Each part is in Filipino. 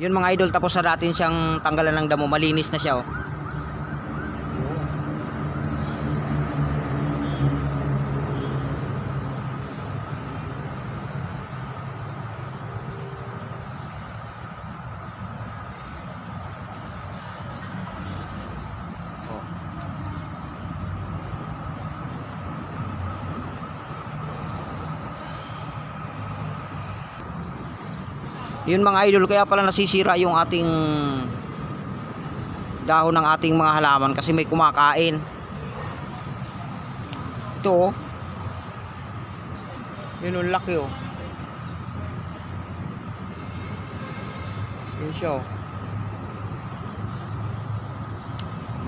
Yun mga idol, tapos na natin siyang tanggalan ng damo. Malinis na siya oh. Yun mga idol, kaya pala nasisira yung ating dahon ng ating mga halaman kasi may kumakain. Ito oh. Yun yung laki oh. Yun siya oh.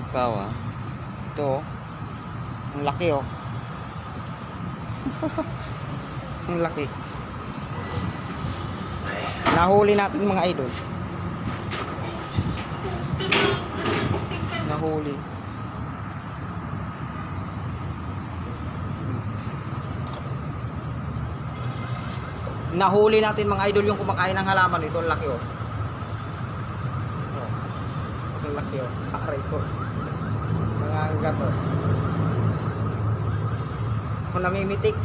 Ikaw ah. Ito oh. Ang laki oh. Ang laki. Nahuli natin mga idol. Nahuli. Nahuli natin mga idol yung kumakain ng halaman. Ito ang laki oh. Ito ang laki oh. Aray ko. Mga gato. Kung namimitik.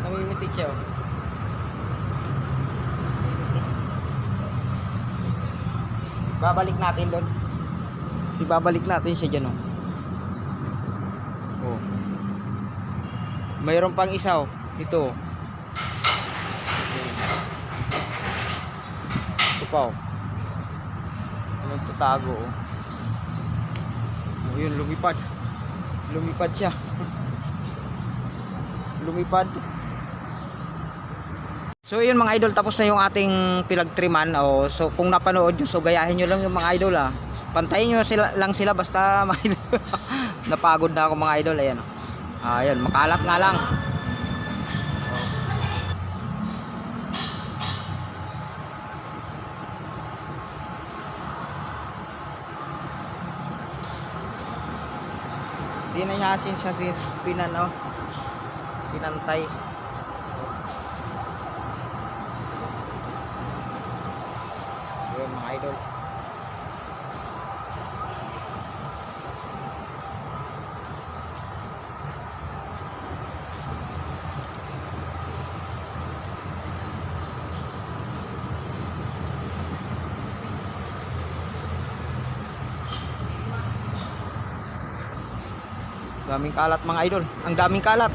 Namimitik siya oh. Babalik natin doon. Ibabalik natin siya dyan oh. Oh. Mayroon pang isa oh. Ito. Ito pa oh. Nagtatago oh. Oh, yun, lumipad. Lumipad siya. Lumipad. So yun mga idol, tapos na yung ating pinagtriman oh. So kung napanood nyo, so gayahin nyo lang yung mga idol ah. Pantayin nyo lang sila basta mga idol. Napagod na ako mga idol. Ayan oh. Ayan, makalat nga lang. Di na yasin siya si pinan oh. Pinantay. Yun mga idol. Daming kalat mga idol. Ang daming kalat.